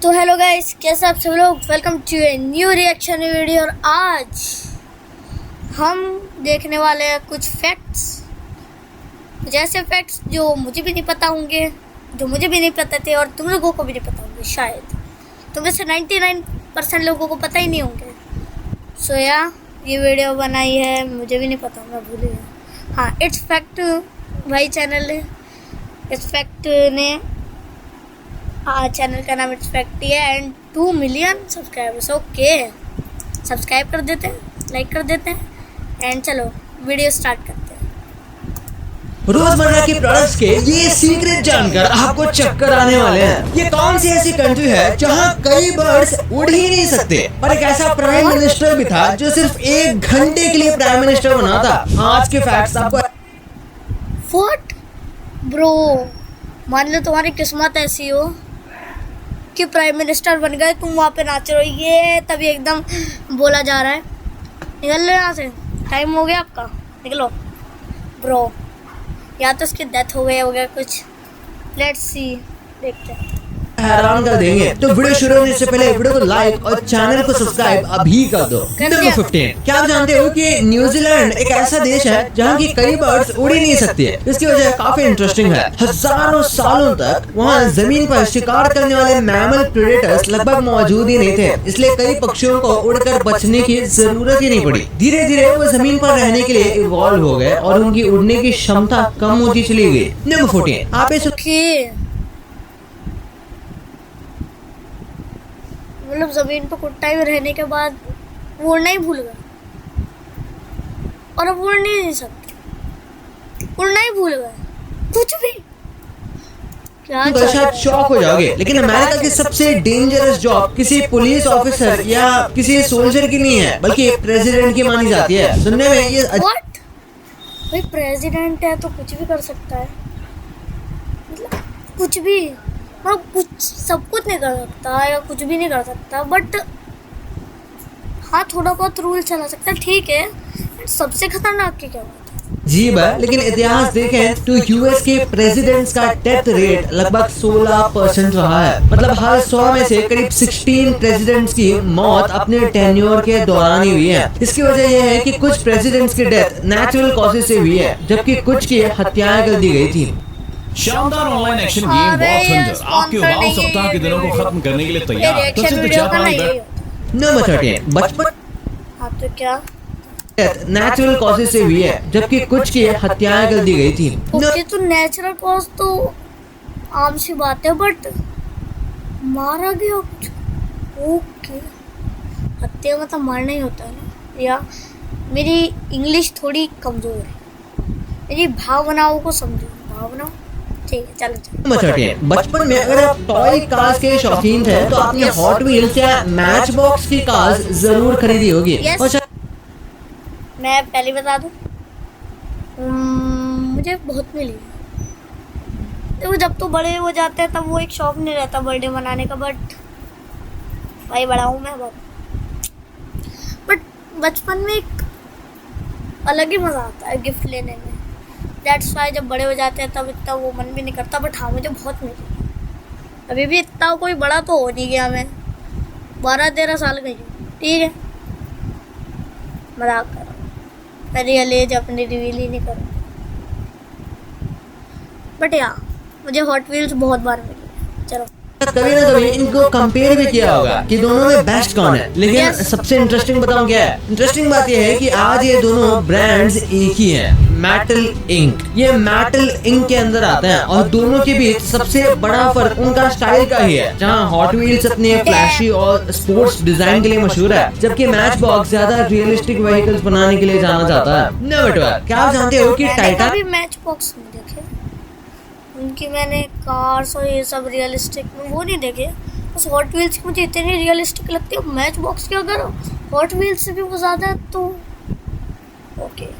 तो hello guys, कैसे आप सब लोग। Welcome to a new reaction video. और आज हम देखने वाले हैं कुछ ऐसे फैक्ट्स जो मुझे भी नहीं पता होंगे, जो मुझे भी नहीं पता थे और तुम लोगों को भी नहीं पता होंगे। शायद तुम में से 99% लोगों को पता ही नहीं होंगे। सो ये वीडियो बनाई है, मुझे भी नहीं पता, मैं भूल गया। हाँ, इट्स फैक्ट भाई चैनल है। इट्स फैक्ट ने चैनल का नाम इट्स फैक्ट है and 2 million subscribers. Okay, subscribe कर देते हैं, लाइक कर देते हैं एंड चलो वीडियो स्टार्ट करते हैं। रोजमर्रा के प्रोडक्ट्स के ये सीक्रेट जानकर आपको चक्कर आने वाले हैं। ये कौन सी ऐसी कंट्री है जहाँ कई बर्ड्स उड़ ही नहीं सकते, पर एक ऐसा प्राइम मिनिस्टर भी था जो सिर्फ 1 घंटे के लिए प्राइम मिनिस्टर बना था। आज के फैक्ट्स आपको। व्हाट ब्रो, मान लो तुम्हारी किस्मत ऐसी हो कि प्राइम मिनिस्टर बन गए, तुम वहाँ पे नाच रहे हो, ये तभी एकदम बोला जा रहा है निकल लो यहाँ से, टाइम हो गया आपका, निकलो ब्रो। या तो उसकी डेथ हो गया कुछ। लेट्स सी, देखते हैं। हैरान कर देंगे। तो वीडियो शुरू होने से पहले वीडियो को लाइक और चैनल को सब्सक्राइब अभी कर दो। नंबर 15। क्या आप जानते हो कि न्यूजीलैंड एक ऐसा देश है जहाँ की कई बर्ड्स उड़ ही नहीं सकती है। इसकी वजह काफी इंटरेस्टिंग है। हजारों सालों तक वहाँ जमीन पर शिकार करने वाले मैमल प्रेडेटर्स लगभग मौजूद ही नहीं थे, इसलिए कई पक्षियों को उड़कर बचने की जरूरत ही नहीं पड़ी। धीरे धीरे वो जमीन पर रहने के लिए इवॉल्व हो गए और उनकी उड़ने की क्षमता कम होती चली गई। नंबर 14। आप मतलब जमीन पर कुत्ता ही रहने के बाद वो उड़ना ही भूल गए और अब उड़ नहीं सकते, उड़ना ही भूल गए, कुछ भी। क्या तो शायद शॉक हो जाओगे, लेकिन अमेरिका की सबसे डेंजरस जॉब किसी पुलिस ऑफिसर या किसी सोल्जर की नहीं है, बल्कि एक प्रेसिडेंट की मानी जाती है। सुनने में ये व्हाट, भाई प्रेसिडेंट है तो कुछ भी कर सकता है, मतलब कुछ भी, मतलब कुछ सब कुछ नहीं कर सकता या कुछ भी नहीं कर सकता, बट हाँ थोड़ा बहुत रूल चला सकता है, ठीक है। सबसे खतरनाक क्या होता है? जी भाई, लेकिन इतिहास देखें तो यूएस के प्रेसिडेंट्स का डेथ रेट लगभग 16% रहा है। मतलब हर 100 में से करीब 16 प्रेसिडेंट्स की मौत अपने टेन्योर के दौरान ही हुई है। इसकी वजह यह है कि कुछ प्रेसिडेंट्स की डेथ नेचुरल कॉजेज से हुई है, जबकि कुछ की हत्याएं कर दी गई थी। शानदार online action game war thunder आपके वाव सप्ताह के दिनों को खत्म करने के लिए तैयार। प्रसिद्ध जापानी नंबर 13। बचपन हाँ तो क्या नेचुरल कॉजेज से हुई है, जबकि कुछ की हत्याएं कर दी गई थी। ओके, तो नेचुरल कॉज तो आम सी बात है, बट मारा गया कुछ। ओके, हत्या मतलब मारना ही होता है ना। या मेरी इंग्लिश थोड़ी कमजोर है, मेरी भावनाओं को समझो, भावना। ठीक है, चलो। नंबर 13। बचपन में अगर आप टॉय कार्स के शौकीन थे तो आपने हॉट व्हील्स या मैच बॉक्स की कार्स जरूर खरीदी होगी। yes. मैं पहले बता दूं, मुझे बहुत मिली। तो जब तो बड़े हो जाते हैं तब वो एक शौक नहीं रहता बर्थडे मनाने का, बट भाई बड़ा हूँ मैं बहुत। बट बचपन में एक अलग ही मज़ा आता है गिफ्ट लेने में। दैट्स वाई जब बड़े हो जाते हैं तब इतना वो मन भी नहीं करता, बट हाँ मुझे बहुत मिली। अभी भी इतना कोई बड़ा तो हो नहीं गया, मैं 12-13 साल गई हूँ, ठीक है, मजाक कर रहा हूँ, रियल एज अपनी रिवील ही नहीं करूँ। बट या मुझे हॉट व्हील्स बहुत बार मिली। चलो, कभी ना कभी इनको कंपेयर भी किया होगा कि दोनों में बेस्ट कौन है, लेकिन सबसे इंटरेस्टिंग बताऊं क्या है। इंटरेस्टिंग बात यह है कि आज ये दोनों ब्रांड्स एक ही हैं। मेटल इंक, ये मेटल इंक के अंदर आते हैं और दोनों के बीच सबसे बड़ा फर्क उनका स्टाइल का ही है। जहां हॉट व्हील्स अपने फ्लैशी और स्पोर्ट्स डिजाइन के लिए मशहूर है, जबकि मैच बॉक्स ज्यादा रियलिस्टिक व्हीकल्स बनाने के लिए जाना जाता है। नंबर 12। क्या आप जानते हो कि टाइटन मैच बॉक्स में देखे उनकी, मैंने कार्स और ये सब रियलिस्टिक में वो नहीं देखे, बस हॉट व्हील्स की मुझे इतनी रियलिस्टिक लगती है। मैच बॉक्स की अगर हॉट व्हील्स से भी वो ज़्यादा है तो ओके।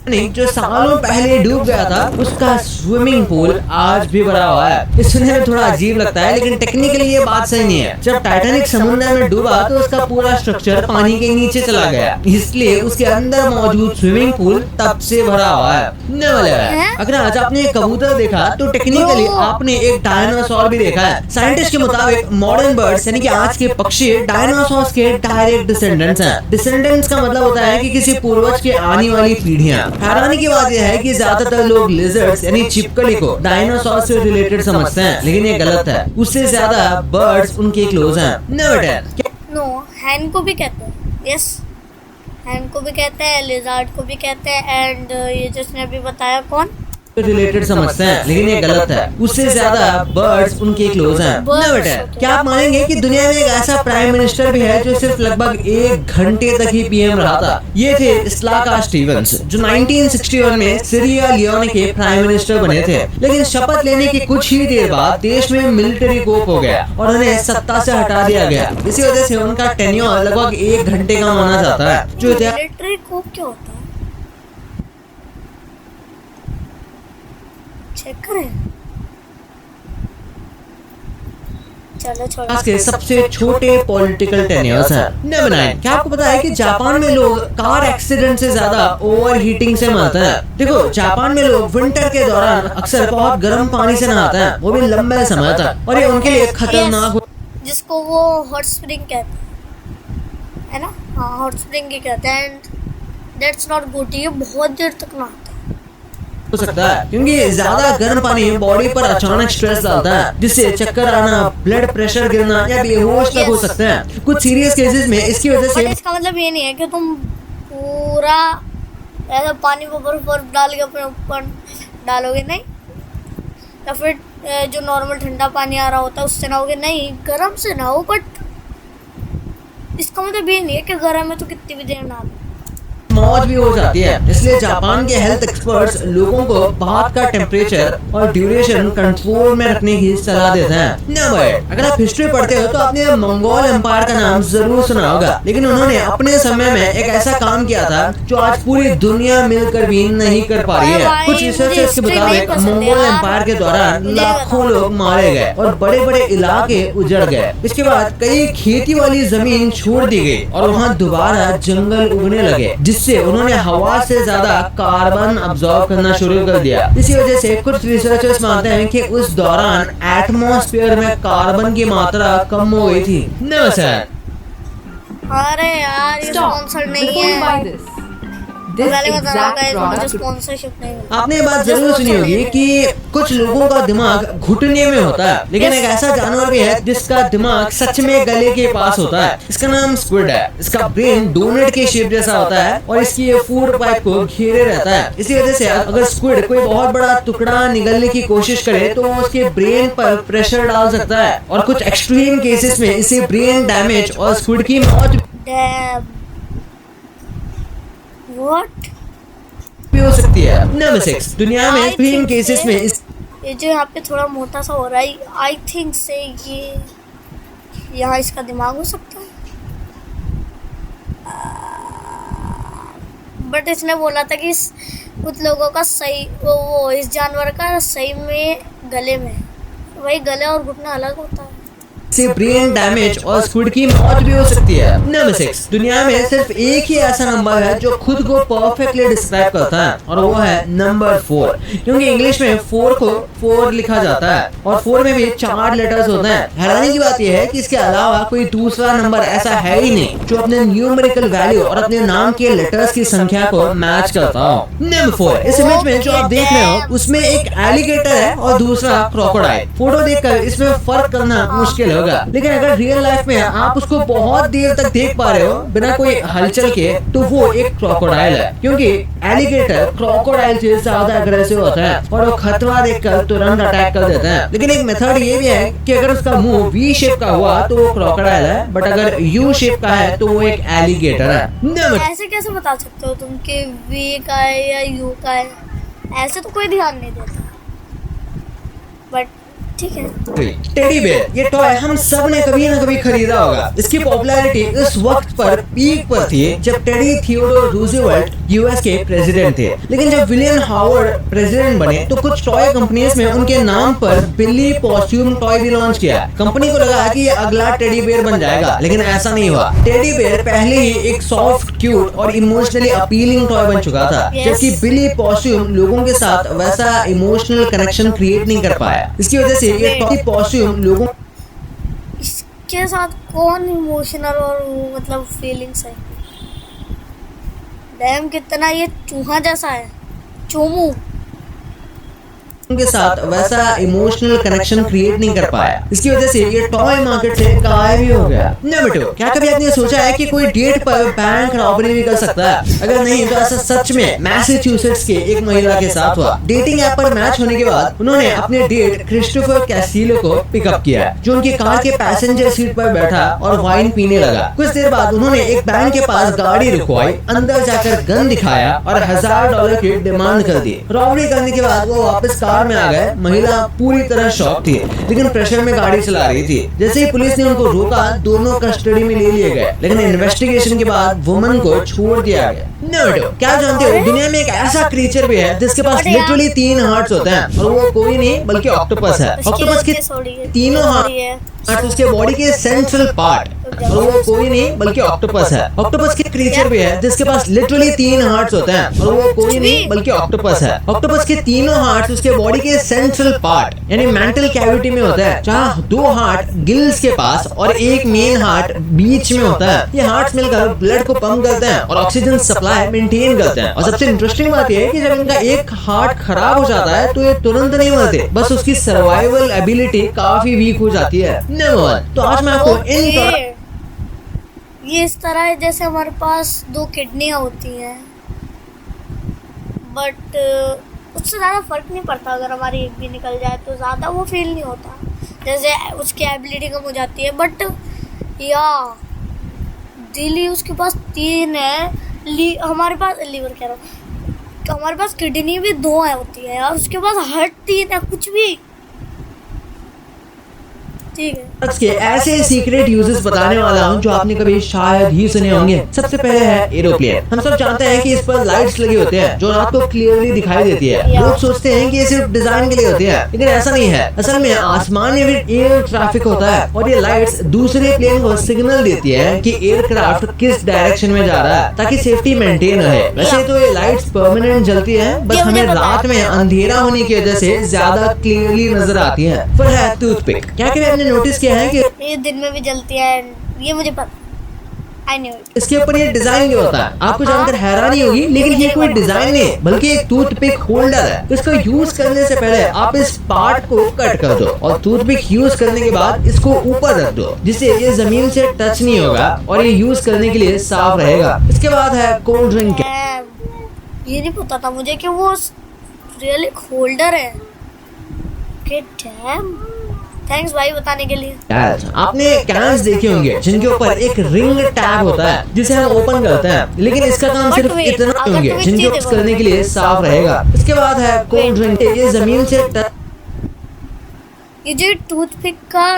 जो सालों पहले डूब गया था उसका स्विमिंग पूल आज भी भरा हुआ है। ये सुनने में थोड़ा अजीब लगता है, लेकिन टेक्निकली ये बात सही नहीं है। जब टाइटैनिक समुद्र में डूबा तो उसका पूरा स्ट्रक्चर पानी के नीचे चला गया, इसलिए उसके अंदर मौजूद स्विमिंग पूल तब से भरा हुआ है। अगर आज आपने एक कबूतर देखा तो टेक्निकली आपने एक डायनासोर भी देखा है। साइंटिस्ट के मुताबिक मॉडर्न बर्ड्स यानी कि आज के पक्षी डायनासोर के डायरेक्ट डिसेंडेंट्स हैं। डिसेंडेंट्स का मतलब होता है कि किसी पूर्वज के आने वाली पीढ़ियां। हैरानी की बात यह है कि ज्यादातर लोग लिजर्ड्स यानी छिपकली को डायनासोर से रिलेटेड समझते हैं, लेकिन ये गलत है। उससे ज्यादा बर्ड्स उनके क्लोज हैं। नो, हैन को भी कहते हैं। यस, हैन को भी कहते हैं, लिजर्ड को भी कहते हैं, एंड ये जिसने अभी बताया कौन रिलेटेड समझते हैं, लेकिन ये गलत है। उससे ज्यादा बर्ड्स उनके क्लोज हैं। क्या आप मानेंगे कि दुनिया में एक ऐसा प्राइम मिनिस्टर भी है जो सिर्फ लगभग 1 घंटे तक ही पीएम रहा था? ये थे इस्लाका स्टीवंस, जो 1961 में सीरिया लियोन के प्राइम मिनिस्टर बने थे। लेकिन शपथ लेने की कुछ ही देर बाद देश में मिलिट्री कोप हो गया और उन्हें सत्ता से हटा दिया गया। इसी वजह से उनका टेन्योर लगभग 1 घंटे का माना जाता है। जो मिलिट्री कोप क्या होता है? चेक करें। चलो छोड़ो। के सबसे छोटे पॉलिटिकल टेन्योर्स हैं। नंबर 9, क्या आपको पता है कि जापान में लोग कार एक्सीडेंट से ज्यादा ओवर हीटिंग से मरते हैं? देखो, जापान में लोग विंटर के दौरान अक्सर बहुत गर्म पानी से नहाते हैं, वो भी लंबे समय तक, और ये उनके लिए खतरनाक जिसको वो हॉट स्प्रिंग कहते हैं ना। हाँ, हॉट स्प्रिंग ही कहते हैं, एंड दैट्स नॉट गुड। ये बहुत देर तक नहाते हो सकता है क्योंकि ज्यादा गर्म पानी बॉडी पर अचानक स्ट्रेस डालता है, जिससे चक्कर आना, ब्लड प्रेशर गिरना या बेहोश तक हो सकते हैं। कुछ सीरियस केसेस में इसकी वजह से। इसका मतलब ये नहीं है कि तुम पूरा ऐसा पानी को बर्फ डाल के अपने ऊपर डालोगे, नहीं। या फिर जो नॉर्मल ठंडा पानी आ रहा होता है उससे नहाओगे, नहीं, गर्म से नहाओ। बट इसका मतलब ये नहीं है कि गर्म है तो कितनी भी देर नहा लो। मौत भी हो जाती है, इसलिए जापान के हेल्थ एक्सपर्ट्स लोगों को बाथ का टेम्परेचर और ड्यूरेशन कंट्रोल में रखने की सलाह देते हैं। नंबर, अगर आप हिस्ट्री पढ़ते हो तो आपने मंगोल एम्पायर का नाम जरूर सुना होगा, लेकिन उन्होंने अपने समय में एक ऐसा काम किया था जो आज पूरी दुनिया मिलकर भी नहीं कर पा रही है। कुछ रिसर्चर्स के मुताबिक मंगोल एम्पायर के दौरान लाखों लोग मारे गए और बड़े बड़े इलाके उजड़ गए। इसके बाद कई खेती वाली जमीन छोड़ दी गई और वहाँ दोबारा जंगल उगने लगे, जिससे उन्होंने हवा से ज्यादा कार्बन अब्सॉर्ब करना शुरू कर दिया। इसी वजह से कुछ रिसर्चर्स मानते हैं कि उस दौरान एटमॉस्फेयर में कार्बन की मात्रा कम हो गई थी। No sir. अरे यार, ये स्पॉन्सर नहीं है। आपने ये बात जरूर सुनी होगी कि कुछ लोगों का दिमाग घुटने में होता है, लेकिन एक ऐसा जानवर भी है जिसका दिमाग सच में गले के पास होता है। इसका नाम स्क्विड है। इसका ब्रेन डोनट के शेप जैसा होता है और इसकी ये फूड पाइप को घेरे रहता है। इसी वजह से अगर स्क्विड कोई बहुत बड़ा टुकड़ा निगलने की कोशिश करे तो वो उसके ब्रेन पर प्रेशर डाल सकता है, और कुछ एक्सट्रीम केसेस में इसे ब्रेन डैमेज और स्क्विड की मौत What? भी हो सकती है। नंबर 6, दुनिया में एक्सट्रीम केसेस में ये जो यहाँ पे थोड़ा मोटा सा हो रहा है, आई थिंक से ये यहाँ इसका दिमाग हो सकता है। बट इसने बोला था कि कुछ लोगों का सही वो इस जानवर का सही में गले में, वही गले और घुटना अलग होता है। से ब्रेन डैमेज और स्क्विड की मौत भी हो सकती है। नंबर 6, दुनिया में सिर्फ एक ही ऐसा नंबर है जो खुद को परफेक्टली डिस्क्राइब करता है, और वो है नंबर 4। क्योंकि इंग्लिश में 4 को 4 लिखा जाता है और 4 में भी 4 लेटर्स होते हैं। हैरानी की बात यह है कि इसके अलावा कोई दूसरा नंबर ऐसा है ही नहीं जो अपने न्यूमेरिकल वैल्यू और अपने नाम के लेटर्स की संख्या को मैच करता हो। नंबर 4, इस इमेज में जो आप देख रहे हो उसमें एक एलिगेटर है और दूसरा क्रोकोडाइल। फोटो देखकर इसमें फर्क करना मुश्किल होगा, लेकिन अगर रियल लाइफ में आप उसको बहुत देर तक देख पा रहे हो बिना कोई हलचल के, तो वो एक क्रोकोडाइल है। क्योंकि एलिगेटर क्रोकोडाइल से ज्यादा अग्रेसिव होता है और वो खतरा देखकर तुरंत अटैक कर देते हैं। लेकिन एक मेथड ये भी है कि अगर उसका मुंह वी शेप का हुआ तो वो क्रोकोडाइल है, बट अगर यू शेप का है तो वो एक एलिगेटर है। ऐसे कैसे बता सकते हो तुम कि वी का है या यू का है? ऐसे तो कोई ध्यान नहीं देता। बट ठीक है। टेडी बेयर ये टॉय हम सब ने कभी ना कभी खरीदा होगा। इसकी पॉपुलैरिटी इस वक्त पर पीक पर थी जब टेडी थियोडोर रूजवेल्ट यूएस के प्रेसिडेंट थे। लेकिन जब विलियम हावर्ड प्रेसिडेंट बने तो कुछ टॉय कंपनीज में उनके नाम पर बिली पॉस्ट्यूम टॉय भी लॉन्च किया। कंपनी को लगा कि ये अगला टेडी बेयर बन जाएगा, लेकिन ऐसा नहीं हुआ। टेडी बेयर पहले ही एक सॉफ्ट, क्यूट और इमोशनली अपीलिंग टॉय बन चुका था, जबकि बिली पॉस्ट्यूम लोगों के साथ वैसा इमोशनल कनेक्शन क्रिएट नहीं कर पाया। इसकी वजह से ये टॉय पॉस्ट्यूम लोगों इसके साथ कौन इमोशनल और मतलब फीलिंग्स है। डैम कितना ये चूहा जैसा है, चोमू के साथ वैसा इमोशनल कनेक्शन क्रिएट नहीं कर पाया। इसकी वजह से ये टॉय मार्केट से गायब ही हो गया। नंबर 2, क्या कभी आपने सोचा है कि कोई डेट पर बैंक रॉबरी भी कर सकता है? अगर नहीं तो ऐसा सच में मैसाचुसेट्स के एक महिला के साथ हुआ। डेटिंग ऐप पर मैच होने के बाद उन्होंने अपने डेट क्रिस्टोफर कैस्टिलो को पिकअप किया, जो उनकी कार के पैसेंजर सीट पर बैठा और वाइन पीने लगा। कुछ देर बाद उन्होंने एक बैंक के पास गाड़ी रुकवाई, अंदर जाकर गन दिखाया और $1000 की डिमांड कर दी। रॉबरी करने के बाद वो वापस में आ गए। महिला पूरी तरह शॉक थी, लेकिन प्रेशर में गाड़ी चला रही थी। जैसे ही पुलिस ने उनको रोका, दोनों कस्टडी में ले लिए गए, लेकिन इन्वेस्टिगेशन के बाद वुमन को छोड़ दिया गया। नर्डो, क्या जानते हो दुनिया में एक ऐसा क्रीचर भी है जिसके पास लिटरली 3 हार्ट्स होते हैं, और वो कोई नहीं बल्कि ऑक्टोपस है। ऑक्टोपस के तीनों हार्ट उसके बॉडी के सेंट्रल पार्ट, और वो कोई नहीं बल्कि ऑक्टोपस है। ऑक्टोपस के क्रीचर भी है जिसके पास लिटरली 3 हार्ट्स होते हैं, और वो कोई नहीं बल्कि ऑक्टोपस है। ऑक्टोपस के तीनों हार्ट्स उसके बॉडी के सेंट्रल पार्ट यानी मेंटल कैविटी में होता है, जहाँ 2 हार्ट गिल्स के पास और एक मेन हार्ट बीच में होता है। ये हार्ट्स मिलकर ब्लड को पंप करते हैं और ऑक्सीजन सप्लाई मेंटेन करते हैं। और सबसे इंटरेस्टिंग बात यह है कि जब इनका एक हार्ट खराब हो जाता है तो ये तुरंत नहीं मरते, बस उसकी सर्वाइवल एबिलिटी काफी वीक हो जाती है। तो आज मैं आपको ये इस तरह है जैसे हमारे पास 2 किडनियां होती हैं, बट उससे ज़्यादा फर्क नहीं पड़ता। अगर हमारी एक भी निकल जाए तो ज़्यादा वो फील नहीं होता, जैसे उसकी एबिलिटी कम हो जाती है। बट या दिल ही उसके पास 3 है, हमारे पास लीवर कह रहा हूँ, हमारे पास किडनी भी 2 है होती है, और उसके पास हार्ट 3 है, कुछ भी ड्रग्स के ऐसे सीक्रेट यूजेस बताने वाला हूँ जो आपने कभी शायद ही सुने होंगे। सबसे पहले है एरोप्लेन। हम सब जानते हैं कि इस पर लाइट्स लगी होते हैं जो रात को क्लियरली दिखाई देती है। लोग सोचते हैं कि ये सिर्फ डिजाइन के लिए होती है, लेकिन ऐसा नहीं है। असल में आसमान में भी एयर ट्रैफिक होता है, और ये लाइट्स दूसरे प्लेन को सिग्नल देती है कि एयरक्राफ्ट किस डायरेक्शन में जा रहा है, ताकि सेफ्टी मेंटेन रहे। वैसे तो ये लाइट्स परमानेंट जलती है, बस हमें रात में अंधेरा होने की वजह से ज्यादा क्लियरली नजर आती है। फिर है टूथपिक। क्या आपने नोटिस किया है कि ये दिन में भी जलती है? ये मुझे पता, आई नो। इसके ऊपर ये डिजाइन जो होता है आपको जानकर हैरानी होगी, लेकिन ये कोई डिजाइन नहीं बल्कि एक टूथपिक होल्डर है। इसको यूज करने से पहले आप इस पार्ट को कट कर दो और टूथपिक यूज करने के बाद इसको ऊपर रख दो, जिससे ये जमीन से टच नहीं होगा और ये यूज करने के लिए साफ रहेगा। इसके बाद है कोल्ड ड्रिंक। ये नहीं पता था मुझे कि वो रियली होल्डर है। थैंक्स भाई बताने के लिए। आपने कैन्स देखे होंगे जिनके ऊपर एक रिंग टैग होता है जिसे हम ओपन करते हैं, लेकिन इसका काम सिर्फ इतना होंगे जिनके यूज करने के लिए साफ रहेगा। इसके बाद है कोल्ड ड्रिंक। ये जमीन से ये जो टूथपिक का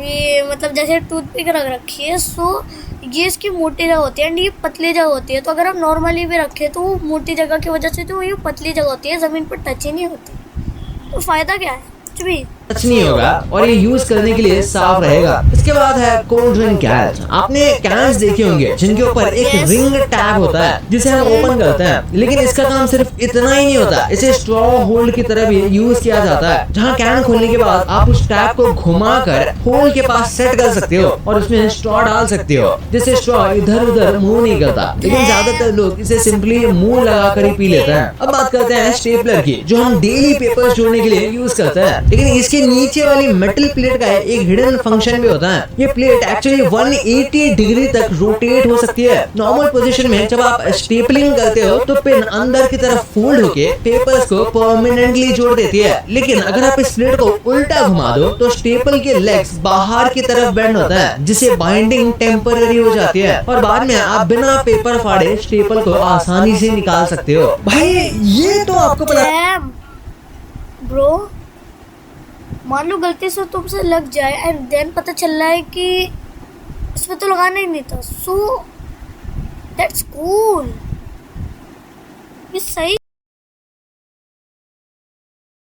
ये मतलब जैसे टूथपिक रख रखी है, सो ये इसकी मोटी जगह होती है एंड ये पतली जगह होती है। तो अगर हम नॉर्मली भी रखें तो वो मोटी जगह की वजह से तो ये पतली जगह होती है, जमीन पर टच ही नहीं होती। तो फायदा क्या है? कुछ भी टच नहीं होगा और ये यूज करने के लिए साफ रहेगा। इसके बाद है कोल्ड ड्रिंक कैन। आपने कैन्स देखे होंगे जिनके ऊपर एक रिंग टैग होता है जिसे हम ओपन करते हैं, लेकिन इसका काम सिर्फ इतना ही नहीं होता, इसे स्ट्रॉ होल्ड की तरह भी यूज किया जाता है, जहाँ कैन खोलने के बाद आप उस टैग को घुमाकर होल के पास सेट कर सकते हो और उसमें स्ट्रॉ डाल सकते हो, जिससे स्ट्रॉ इधर उधर मूव नहीं करता। लेकिन ज्यादातर लोग इसे सिंपली मुंह लगा कर ही पी लेते हैं। अब बात करते हैं स्टेपलर की, जो हम डेली पेपर्स जोड़ने के लिए यूज करते हैं, लेकिन इसके नीचे वाली मेटल प्लेट का एक हिडन फंक्शन भी होता है। ये प्लेट एक्चुअली 180 डिग्री तक रोटेट हो सकती है। नॉर्मल पोजीशन में जब आप स्टेपलिंग करते हो तो पिन अंदर की तरफ फोल्ड होके पेपर्स को परमानेंटली जोड़ देती है, लेकिन अगर आप इस प्लेट को उल्टा घुमा दो तो स्टेपल के लेग्स बाहर की तरफ बेंड होता है, जिससे बाइंडिंग टेम्पररी हो जाती है और बाद में आप बिना पेपर फाड़े स्टेपल को आसानी से निकाल सकते हो। भाई ये तो आपको पता ब्रो मान लो गलती से तुमसे लग जाए एंड देन पता चल रहा है कि इसमें तो लगाना ही नहीं था, सो दैट्स कूल, ये सही